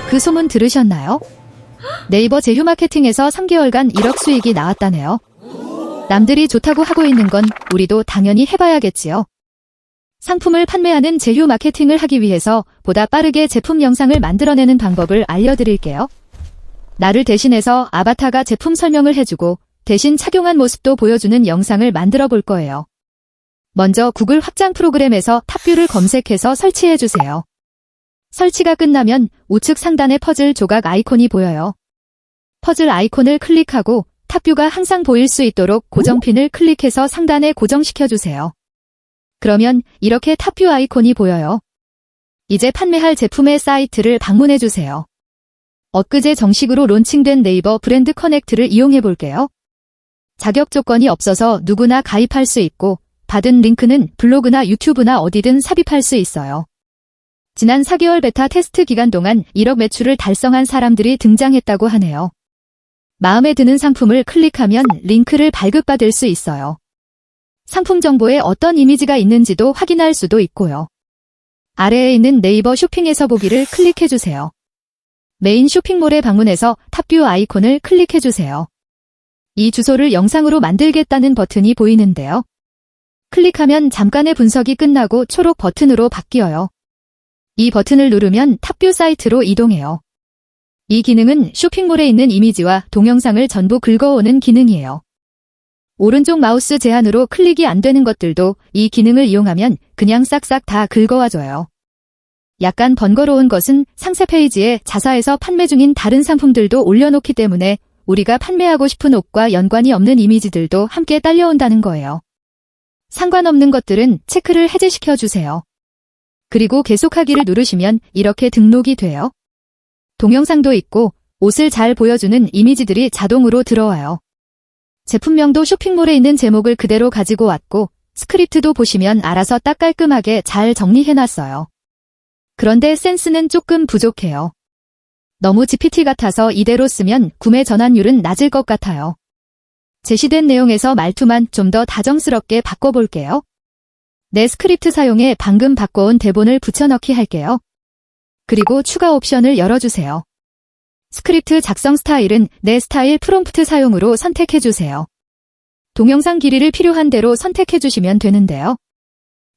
그 소문 들으셨나요? 네이버 제휴 마케팅에서 3개월간 1억 수익이 나왔다네요. 남들이 좋다고 하고 있는 건 우리도 당연히 해봐야겠지요. 상품을 판매하는 제휴 마케팅을 하기 위해서 보다 빠르게 제품 영상을 만들어내는 방법을 알려드릴게요. 나를 대신해서 아바타가 제품 설명을 해주고 대신 착용한 모습도 보여주는 영상을 만들어 볼 거예요. 먼저 구글 확장 프로그램에서 탑뷰를 검색해서 설치해주세요. 설치가 끝나면 우측 상단에 퍼즐 조각 아이콘이 보여요. 퍼즐 아이콘을 클릭하고 탑뷰가 항상 보일 수 있도록 고정핀을 클릭해서 상단에 고정시켜주세요. 그러면 이렇게 탑뷰 아이콘이 보여요. 이제 판매할 제품의 사이트를 방문해주세요. 엊그제 정식으로 론칭된 네이버 브랜드 커넥트를 이용해볼게요. 자격 조건이 없어서 누구나 가입할 수 있고 받은 링크는 블로그나 유튜브나 어디든 삽입할 수 있어요. 지난 4개월 베타 테스트 기간 동안 1억 매출을 달성한 사람들이 등장했다고 하네요. 마음에 드는 상품을 클릭하면 링크를 발급받을 수 있어요. 상품 정보에 어떤 이미지가 있는지도 확인할 수도 있고요. 아래에 있는 네이버 쇼핑에서 보기를 클릭해주세요. 메인 쇼핑몰에 방문해서 탑뷰 아이콘을 클릭해주세요. 이 주소를 영상으로 만들겠다는 버튼이 보이는데요. 클릭하면 잠깐의 분석이 끝나고 초록 버튼으로 바뀌어요. 이 버튼을 누르면 탑뷰 사이트로 이동해요. 이 기능은 쇼핑몰에 있는 이미지와 동영상을 전부 긁어오는 기능이에요. 오른쪽 마우스 제한으로 클릭이 안 되는 것들도 이 기능을 이용하면 그냥 싹싹 다 긁어와줘요. 약간 번거로운 것은 상세 페이지에 자사에서 판매 중인 다른 상품들도 올려놓기 때문에 우리가 판매하고 싶은 옷과 연관이 없는 이미지들도 함께 딸려온다는 거예요. 상관없는 것들은 체크를 해제시켜주세요. 그리고 계속하기를 누르시면 이렇게 등록이 돼요. 동영상도 있고 옷을 잘 보여주는 이미지들이 자동으로 들어와요. 제품명도 쇼핑몰에 있는 제목을 그대로 가지고 왔고 스크립트도 보시면 알아서 딱 깔끔하게 잘 정리해놨어요. 그런데 센스는 조금 부족해요. 너무 GPT 같아서 이대로 쓰면 구매 전환율은 낮을 것 같아요. 제시된 내용에서 말투만 좀 더 다정스럽게 바꿔볼게요. 내 스크립트 사용에 방금 바꿔온 대본을 붙여넣기 할게요. 그리고 추가 옵션을 열어주세요. 스크립트 작성 스타일은 내 스타일 프롬프트 사용으로 선택해주세요. 동영상 길이를 필요한 대로 선택해주시면 되는데요.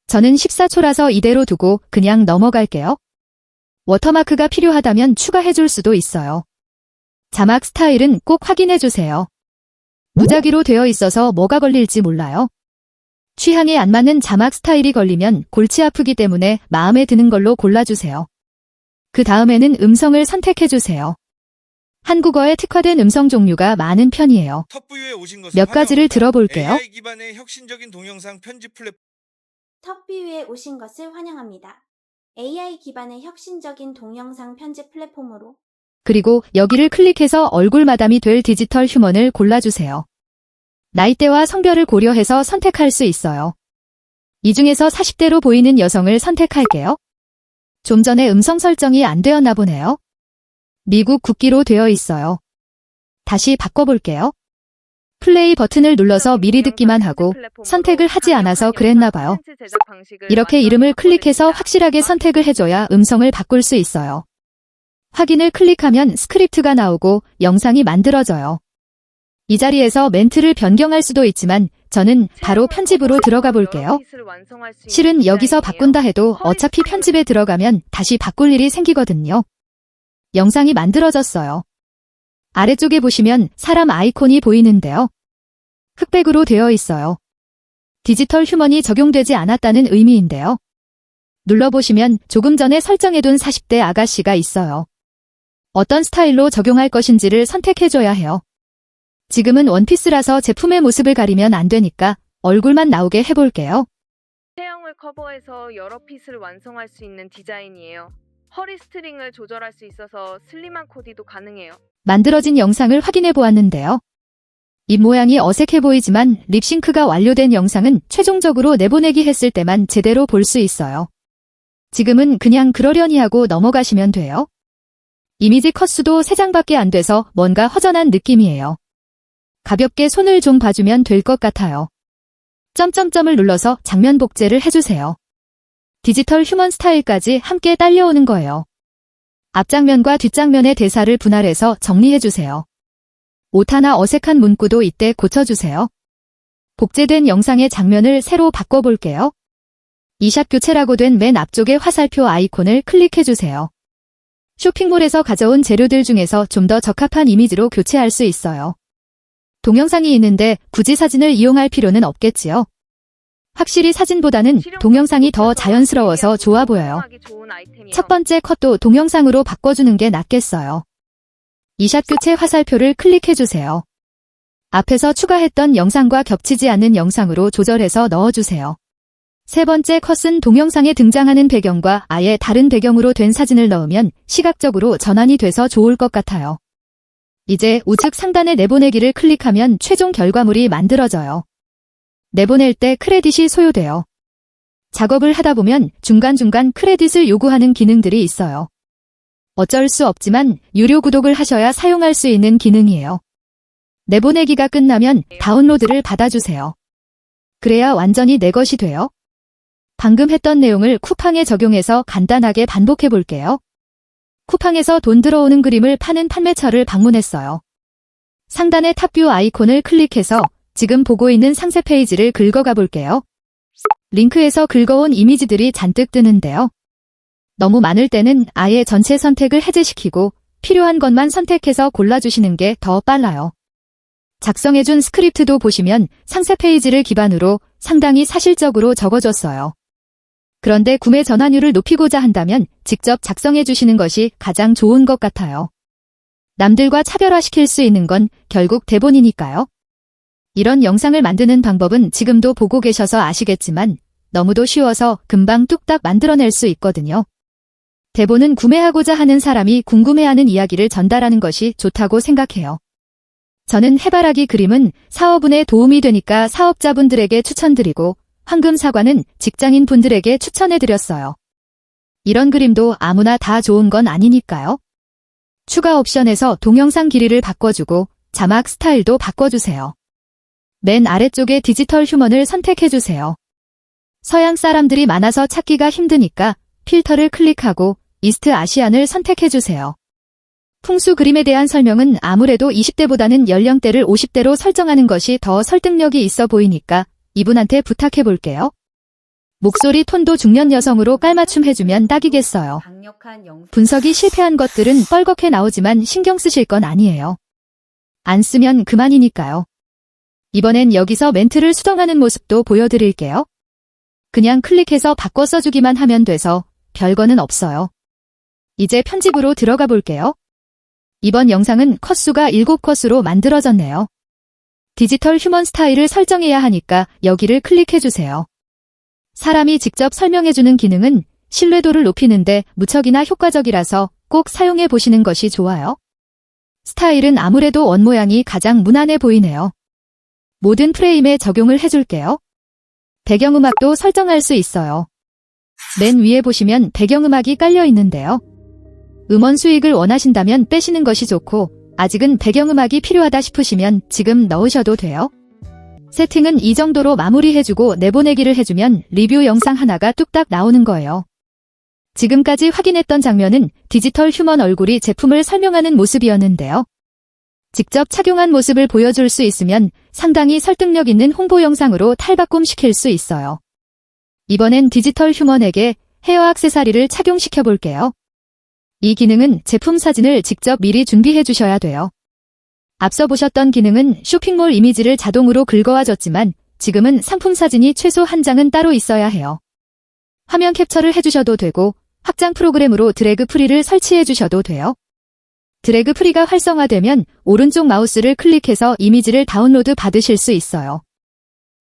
저는 14초라서 이대로 두고 그냥 넘어갈게요. 워터마크가 필요하다면 추가해줄 수도 있어요. 자막 스타일은 꼭 확인해주세요. 무작위로 되어 있어서 뭐가 걸릴지 몰라요. 취향에 안 맞는 자막 스타일이 걸리면 골치 아프기 때문에 마음에 드는 걸로 골라주세요. 그 다음에는 음성을 선택해주세요. 한국어에 특화된 음성 종류가 많은 편이에요. 텁뷰에 오신 것을 몇 가지를 환영합니다. 들어볼게요. AI 기반의 혁신적인 동영상 편집 플랫폼 텁뷰에 오신 것을 환영합니다. AI 기반의 혁신적인 동영상 편집 플랫폼으로 그리고 여기를 클릭해서 얼굴 마담이 될 디지털 휴먼을 골라주세요. 나이대와 성별을 고려해서 선택할 수 있어요. 이 중에서 40대로 보이는 여성을 선택할게요. 좀 전에 음성 설정이 안 되었나 보네요. 미국 국기로 되어 있어요. 다시 바꿔볼게요. 플레이 버튼을 눌러서 미리 듣기만 하고 선택을 하지 않아서 그랬나 봐요. 이렇게 이름을 클릭해서 확실하게 선택을 해줘야 음성을 바꿀 수 있어요. 확인을 클릭하면 스크립트가 나오고 영상이 만들어져요. 이 자리에서 멘트를 변경할 수도 있지만 저는 바로 편집으로 들어가 볼게요. 실은 여기서 바꾼다 해도 어차피 편집에 들어가면 다시 바꿀 일이 생기거든요. 영상이 만들어졌어요. 아래쪽에 보시면 사람 아이콘이 보이는데요. 흑백으로 되어 있어요. 디지털 휴먼이 적용되지 않았다는 의미인데요. 눌러보시면 조금 전에 설정해둔 40대 아가씨가 있어요. 어떤 스타일로 적용할 것인지를 선택해줘야 해요. 지금은 원피스라서 제품의 모습을 가리면 안 되니까 얼굴만 나오게 해볼게요. 체형을 커버해서 여러 핏을 완성할 수 있는 디자인이에요. 허리 스트링을 조절할 수 있어서 슬림한 코디도 가능해요. 만들어진 영상을 확인해 보았는데요. 입 모양이 어색해 보이지만 립싱크가 완료된 영상은 최종적으로 내보내기 했을 때만 제대로 볼 수 있어요. 지금은 그냥 그러려니 하고 넘어가시면 돼요. 이미지 컷수도 3장밖에 안 돼서 뭔가 허전한 느낌이에요. 가볍게 손을 좀 봐주면 될 것 같아요. 점점점을 눌러서 장면 복제를 해주세요. 디지털 휴먼 스타일까지 함께 딸려오는 거예요. 앞장면과 뒷장면의 대사를 분할해서 정리해주세요. 오타나 어색한 문구도 이때 고쳐주세요. 복제된 영상의 장면을 새로 바꿔볼게요. 이샷 교체라고 된 맨 앞쪽의 화살표 아이콘을 클릭해주세요. 쇼핑몰에서 가져온 재료들 중에서 좀 더 적합한 이미지로 교체할 수 있어요. 동영상이 있는데 굳이 사진을 이용할 필요는 없겠지요. 확실히 사진보다는 동영상이 더 자연스러워서 좋아 보여요. 첫 번째 컷도 동영상으로 바꿔주는 게 낫겠어요. 이샷 교체 화살표를 클릭해주세요. 앞에서 추가했던 영상과 겹치지 않는 영상으로 조절해서 넣어주세요. 세 번째 컷은 동영상에 등장하는 배경과 아예 다른 배경으로 된 사진을 넣으면 시각적으로 전환이 돼서 좋을 것 같아요. 이제 우측 상단의 내보내기를 클릭하면 최종 결과물이 만들어져요. 내보낼 때 크레딧이 소요돼요. 작업을 하다 보면 중간중간 크레딧을 요구하는 기능들이 있어요. 어쩔 수 없지만 유료 구독을 하셔야 사용할 수 있는 기능이에요. 내보내기가 끝나면 다운로드를 받아주세요. 그래야 완전히 내 것이 돼요. 방금 했던 내용을 쿠팡에 적용해서 간단하게 반복해 볼게요. 쿠팡에서 돈 들어오는 그림을 파는 판매처를 방문했어요. 상단의 탑뷰 아이콘을 클릭해서 지금 보고 있는 상세 페이지를 긁어가 볼게요. 링크에서 긁어온 이미지들이 잔뜩 뜨는데요. 너무 많을 때는 아예 전체 선택을 해제시키고 필요한 것만 선택해서 골라주시는 게 더 빨라요. 작성해준 스크립트도 보시면 상세 페이지를 기반으로 상당히 사실적으로 적어줬어요. 그런데 구매 전환율을 높이고자 한다면 직접 작성해 주시는 것이 가장 좋은 것 같아요. 남들과 차별화시킬 수 있는 건 결국 대본이니까요. 이런 영상을 만드는 방법은 지금도 보고 계셔서 아시겠지만 너무도 쉬워서 금방 뚝딱 만들어낼 수 있거든요. 대본은 구매하고자 하는 사람이 궁금해하는 이야기를 전달하는 것이 좋다고 생각해요. 저는 해바라기 그림은 사업운에 도움이 되니까 사업자분들에게 추천드리고 황금 사과는 직장인 분들에게 추천해드렸어요. 이런 그림도 아무나 다 좋은 건 아니니까요. 추가 옵션에서 동영상 길이를 바꿔주고 자막 스타일도 바꿔주세요. 맨 아래쪽에 디지털 휴먼을 선택해주세요. 서양 사람들이 많아서 찾기가 힘드니까 필터를 클릭하고 이스트 아시안을 선택해주세요. 풍수 그림에 대한 설명은 아무래도 20대보다는 연령대를 50대로 설정하는 것이 더 설득력이 있어 보이니까 이분한테 부탁해 볼게요. 목소리 톤도 중년 여성으로 깔맞춤 해주면 딱이겠어요. 분석이 실패한 것들은 뻘겋게 나오지만 신경 쓰실 건 아니에요. 안 쓰면 그만이니까요. 이번엔 여기서 멘트를 수정하는 모습도 보여드릴게요. 그냥 클릭해서 바꿔 써주기만 하면 돼서 별거는 없어요. 이제 편집으로 들어가 볼게요. 이번 영상은 컷수가 7컷으로 만들어졌네요. 디지털 휴먼 스타일을 설정해야 하니까 여기를 클릭해주세요. 사람이 직접 설명해주는 기능은 신뢰도를 높이는데 무척이나 효과적이라서 꼭 사용해 보시는 것이 좋아요. 스타일은 아무래도 원 모양이 가장 무난해 보이네요. 모든 프레임에 적용을 해줄게요. 배경음악도 설정할 수 있어요. 맨 위에 보시면 배경음악이 깔려 있는데요. 음원 수익을 원하신다면 빼시는 것이 좋고 아직은 배경음악이 필요하다 싶으시면 지금 넣으셔도 돼요. 세팅은 이 정도로 마무리해주고 내보내기를 해주면 리뷰 영상 하나가 뚝딱 나오는 거예요. 지금까지 확인했던 장면은 디지털 휴먼 얼굴이 제품을 설명하는 모습이었는데요. 직접 착용한 모습을 보여줄 수 있으면 상당히 설득력 있는 홍보 영상으로 탈바꿈 시킬 수 있어요. 이번엔 디지털 휴먼에게 헤어 액세서리를 착용시켜 볼게요. 이 기능은 제품 사진을 직접 미리 준비해 주셔야 돼요. 앞서 보셨던 기능은 쇼핑몰 이미지를 자동으로 긁어와줬지만 지금은 상품 사진이 최소 한 장은 따로 있어야 해요. 화면 캡처를 해주셔도 되고 확장 프로그램으로 드래그 프리를 설치해 주셔도 돼요. 드래그 프리가 활성화되면 오른쪽 마우스를 클릭해서 이미지를 다운로드 받으실 수 있어요.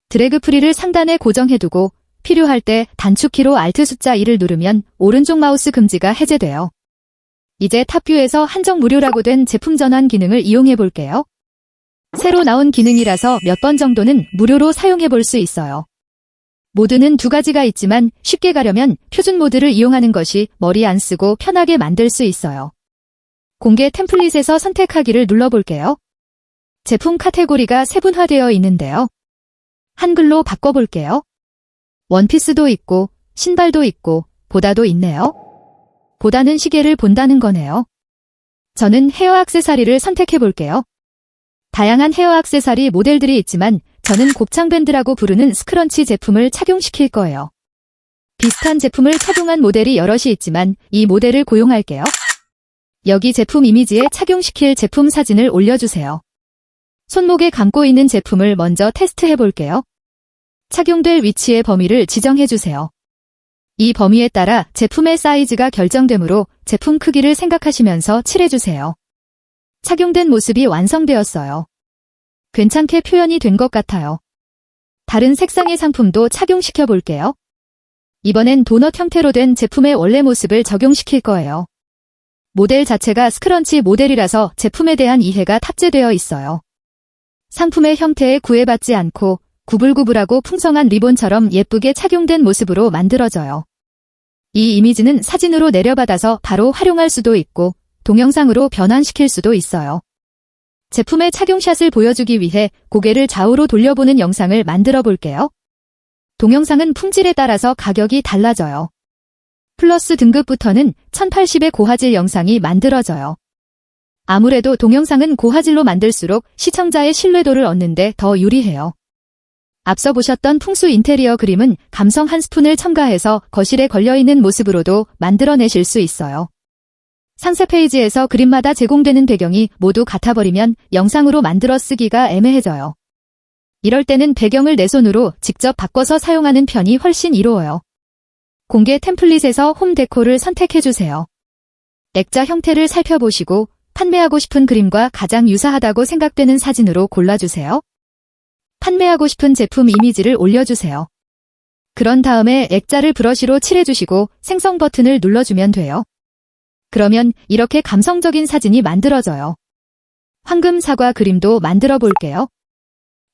드래그 프리를 상단에 고정해두고 필요할 때 단축키로 Alt 숫자 2를 누르면 오른쪽 마우스 금지가 해제돼요. 이제 탑뷰에서 한정 무료라고 된 제품 전환 기능을 이용해 볼게요. 새로 나온 기능이라서 몇 번 정도는 무료로 사용해 볼 수 있어요. 모드는 2가지가 있지만 쉽게 가려면 표준 모드를 이용하는 것이 머리 안 쓰고 편하게 만들 수 있어요. 공개 템플릿에서 선택하기를 눌러볼게요. 제품 카테고리가 세분화되어 있는데요. 한글로 바꿔볼게요. 원피스도 있고 신발도 있고 보다도 있네요. 고다는 시계를 본다는 거네요. 저는 헤어 액세서리를 선택해 볼게요. 다양한 헤어 액세서리 모델들이 있지만 저는 곱창밴드라고 부르는 스크런치 제품을 착용시킬 거예요. 비슷한 제품을 착용한 모델이 여럿이 있지만 이 모델을 고용할게요. 여기 제품 이미지에 착용시킬 제품 사진을 올려주세요. 손목에 감고 있는 제품을 먼저 테스트해 볼게요. 착용될 위치의 범위를 지정해 주세요. 이 범위에 따라 제품의 사이즈가 결정되므로 제품 크기를 생각하시면서 칠해주세요. 착용된 모습이 완성되었어요. 괜찮게 표현이 된 것 같아요. 다른 색상의 상품도 착용시켜 볼게요. 이번엔 도넛 형태로 된 제품의 원래 모습을 적용시킬 거예요. 모델 자체가 스크런치 모델이라서 제품에 대한 이해가 탑재되어 있어요. 상품의 형태에 구애받지 않고 구불구불하고 풍성한 리본처럼 예쁘게 착용된 모습으로 만들어져요. 이 이미지는 사진으로 내려받아서 바로 활용할 수도 있고 동영상으로 변환시킬 수도 있어요. 제품의 착용샷을 보여주기 위해 고개를 좌우로 돌려보는 영상을 만들어 볼게요. 동영상은 품질에 따라서 가격이 달라져요. 플러스 등급부터는 1080의 고화질 영상이 만들어져요. 아무래도 동영상은 고화질로 만들수록 시청자의 신뢰도를 얻는데 더 유리해요. 앞서 보셨던 풍수 인테리어 그림은 감성 한 스푼을 첨가해서 거실에 걸려있는 모습으로도 만들어내실 수 있어요. 상세 페이지에서 그림마다 제공되는 배경이 모두 같아버리면 영상으로 만들어 쓰기가 애매해져요. 이럴 때는 배경을 내 손으로 직접 바꿔서 사용하는 편이 훨씬 이로워요. 공개 템플릿에서 홈 데코를 선택해주세요. 액자 형태를 살펴보시고 판매하고 싶은 그림과 가장 유사하다고 생각되는 사진으로 골라주세요. 판매하고 싶은 제품 이미지를 올려주세요. 그런 다음에 액자를 브러쉬로 칠해주시고 생성 버튼을 눌러주면 돼요. 그러면 이렇게 감성적인 사진이 만들어져요. 황금 사과 그림도 만들어 볼게요.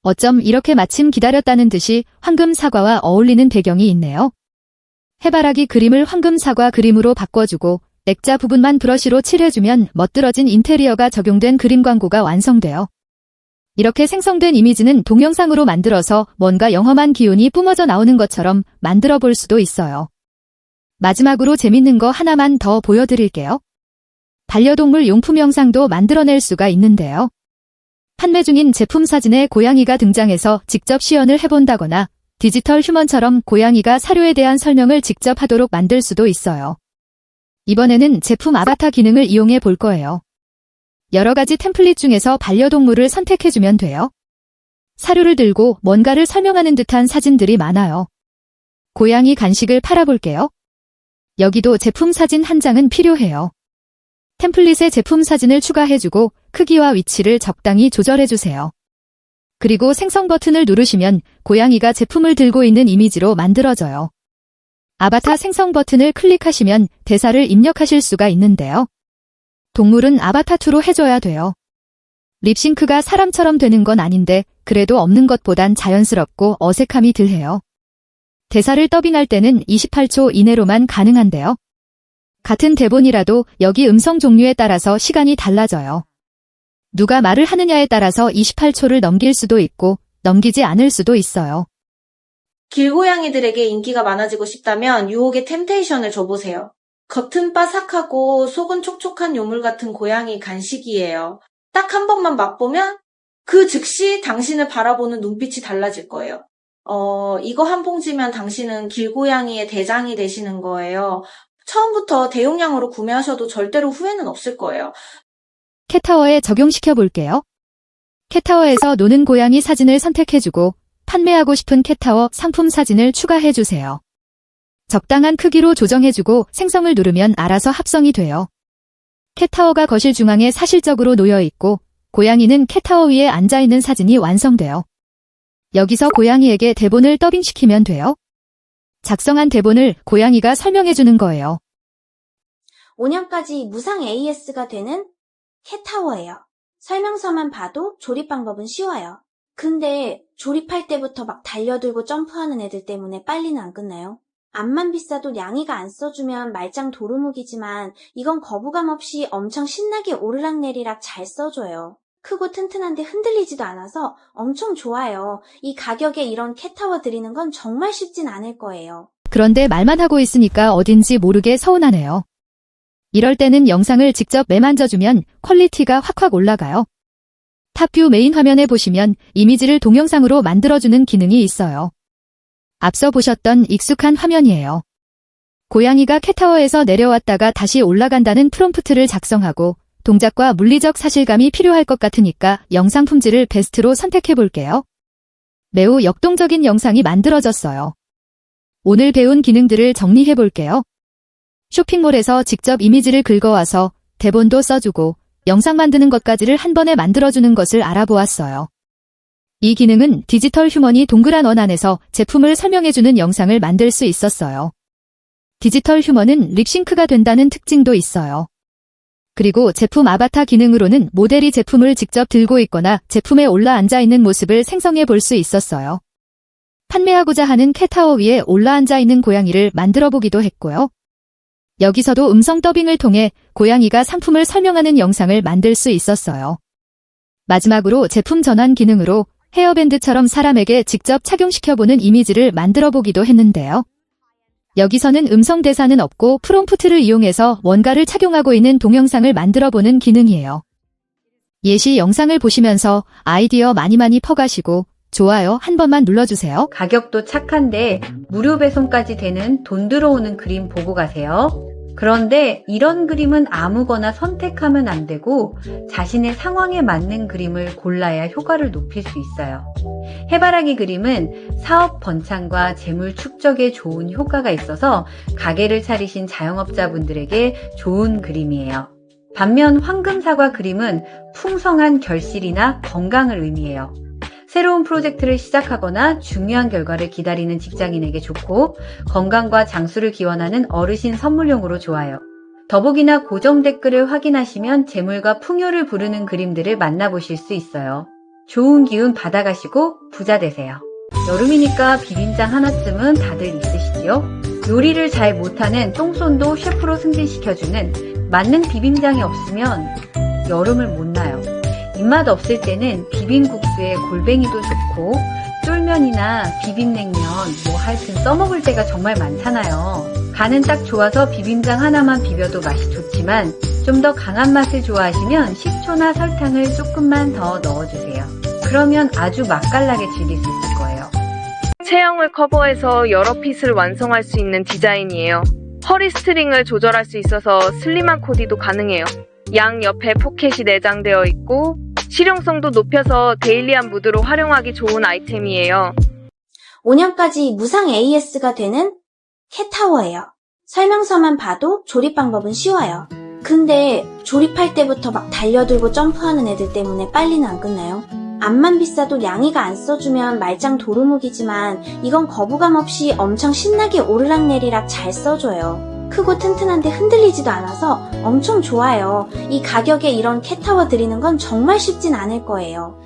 어쩜 이렇게 마침 기다렸다는 듯이 황금 사과와 어울리는 배경이 있네요. 해바라기 그림을 황금 사과 그림으로 바꿔주고 액자 부분만 브러쉬로 칠해주면 멋들어진 인테리어가 적용된 그림 광고가 완성돼요. 이렇게 생성된 이미지는 동영상으로 만들어서 뭔가 영험한 기운이 뿜어져 나오는 것처럼 만들어 볼 수도 있어요. 마지막으로 재밌는 거 하나만 더 보여드릴게요. 반려동물 용품 영상도 만들어낼 수가 있는데요. 판매 중인 제품 사진에 고양이가 등장해서 직접 시연을 해본다거나 디지털 휴먼처럼 고양이가 사료에 대한 설명을 직접 하도록 만들 수도 있어요. 이번에는 제품 아바타 기능을 이용해 볼 거예요. 여러 가지 템플릿 중에서 반려동물을 선택해주면 돼요. 사료를 들고 뭔가를 설명하는 듯한 사진들이 많아요. 고양이 간식을 팔아볼게요. 여기도 제품 사진 한 장은 필요해요. 템플릿에 제품 사진을 추가해주고 크기와 위치를 적당히 조절해주세요. 그리고 생성 버튼을 누르시면 고양이가 제품을 들고 있는 이미지로 만들어져요. 아바타 생성 버튼을 클릭하시면 대사를 입력하실 수가 있는데요. 동물은 아바타2로 해줘야 돼요. 립싱크가 사람처럼 되는 건 아닌데 그래도 없는 것보단 자연스럽고 어색함이 덜해요. 대사를 더빙할 때는 28초 이내로만 가능한데요. 같은 대본이라도 여기 음성 종류에 따라서 시간이 달라져요. 누가 말을 하느냐에 따라서 28초를 넘길 수도 있고 넘기지 않을 수도 있어요. 길고양이들에게 인기가 많아지고 싶다면 유혹의 템테이션을 줘보세요. 겉은 바삭하고 속은 촉촉한 요물 같은 고양이 간식이에요. 딱 한 번만 맛보면 그 즉시 당신을 바라보는 눈빛이 달라질 거예요. 이거 한 봉지면 당신은 길고양이의 대장이 되시는 거예요. 처음부터 대용량으로 구매하셔도 절대로 후회는 없을 거예요. 캣타워에 적용시켜 볼게요. 캣타워에서 노는 고양이 사진을 선택해주고 판매하고 싶은 캣타워 상품 사진을 추가해주세요. 적당한 크기로 조정해주고 생성을 누르면 알아서 합성이 돼요. 캣타워가 거실 중앙에 사실적으로 놓여있고 고양이는 캣타워 위에 앉아있는 사진이 완성돼요. 여기서 고양이에게 대본을 더빙시키면 돼요. 작성한 대본을 고양이가 설명해주는 거예요. 5년까지 무상 AS가 되는 캣타워예요. 설명서만 봐도 조립 방법은 쉬워요. 근데 조립할 때부터 막 달려들고 점프하는 애들 때문에 빨리는 안 끝나요. 암만 비싸도 냥이가 안 써주면 말짱 도루묵이지만 이건 거부감 없이 엄청 신나게 오르락내리락 잘 써줘요. 크고 튼튼한데 흔들리지도 않아서 엄청 좋아요. 이 가격에 이런 캣타워 드리는 건 정말 쉽진 않을 거예요. 그런데 말만 하고 있으니까 어딘지 모르게 서운하네요. 이럴 때는 영상을 직접 매만져주면 퀄리티가 확확 올라가요. 탑뷰 메인 화면에 보시면 이미지를 동영상으로 만들어주는 기능이 있어요. 앞서 보셨던 익숙한 화면이에요. 고양이가 캣타워에서 내려왔다가 다시 올라간다는 프롬프트를 작성하고 동작과 물리적 사실감이 필요할 것 같으니까 영상 품질을 베스트로 선택해 볼게요. 매우 역동적인 영상이 만들어졌어요. 오늘 배운 기능들을 정리해 볼게요. 쇼핑몰에서 직접 이미지를 긁어와서 대본도 써주고 영상 만드는 것까지를 한 번에 만들어주는 것을 알아보았어요. 이 기능은 디지털 휴먼이 동그란 원 안에서 제품을 설명해주는 영상을 만들 수 있었어요. 디지털 휴먼은 립싱크가 된다는 특징도 있어요. 그리고 제품 아바타 기능으로는 모델이 제품을 직접 들고 있거나 제품에 올라앉아 있는 모습을 생성해 볼 수 있었어요. 판매하고자 하는 캣타워 위에 올라앉아 있는 고양이를 만들어 보기도 했고요. 여기서도 음성 더빙을 통해 고양이가 상품을 설명하는 영상을 만들 수 있었어요. 마지막으로 제품 전환 기능으로 헤어밴드처럼 사람에게 직접 착용시켜보는 이미지를 만들어 보기도 했는데요. 여기서는 음성 대사는 없고 프롬프트를 이용해서 원가를 착용하고 있는 동영상을 만들어보는 기능이에요. 예시 영상을 보시면서 아이디어 많이 퍼가시고 좋아요 한 번만 눌러주세요. 가격도 착한데 무료 배송까지 되는 돈 들어오는 그림 보고 가세요. 그런데 이런 그림은 아무거나 선택하면 안 되고 자신의 상황에 맞는 그림을 골라야 효과를 높일 수 있어요. 해바라기 그림은 사업 번창과 재물 축적에 좋은 효과가 있어서 가게를 차리신 자영업자분들에게 좋은 그림이에요. 반면 황금사과 그림은 풍성한 결실이나 건강을 의미해요. 새로운 프로젝트를 시작하거나 중요한 결과를 기다리는 직장인에게 좋고 건강과 장수를 기원하는 어르신 선물용으로 좋아요. 더보기나 고정 댓글을 확인하시면 재물과 풍요를 부르는 그림들을 만나보실 수 있어요. 좋은 기운 받아가시고 부자 되세요. 여름이니까 비빔장 하나쯤은 다들 있으시지요? 요리를 잘 못하는 똥손도 셰프로 승진시켜주는 만능 비빔장이 없으면 여름을 못 나요. 입맛 없을 때는 비빔국수에 골뱅이도 좋고 쫄면이나 비빔냉면 하여튼 써먹을 때가 정말 많잖아요. 간은 딱 좋아서 비빔장 하나만 비벼도 맛이 좋지만 좀 더 강한 맛을 좋아하시면 식초나 설탕을 조금만 더 넣어주세요. 그러면 아주 맛깔나게 즐길 수 있을 거예요. 체형을 커버해서 여러 핏을 완성할 수 있는 디자인이에요. 허리 스트링을 조절할 수 있어서 슬림한 코디도 가능해요. 양 옆에 포켓이 내장되어 있고 실용성도 높여서 데일리한 무드로 활용하기 좋은 아이템이에요. 5년까지 무상 AS가 되는 캣타워예요. 설명서만 봐도 조립 방법은 쉬워요. 근데 조립할 때부터 막 달려들고 점프하는 애들 때문에 빨리는 안 끝나요. 암만 비싸도 양이가 안 써주면 말짱 도루묵이지만 이건 거부감 없이 엄청 신나게 오르락내리락 잘 써줘요. 크고 튼튼한데 흔들리지도 않아서 엄청 좋아요. 이 가격에 이런 캣타워 드리는 건 정말 쉽진 않을 거예요.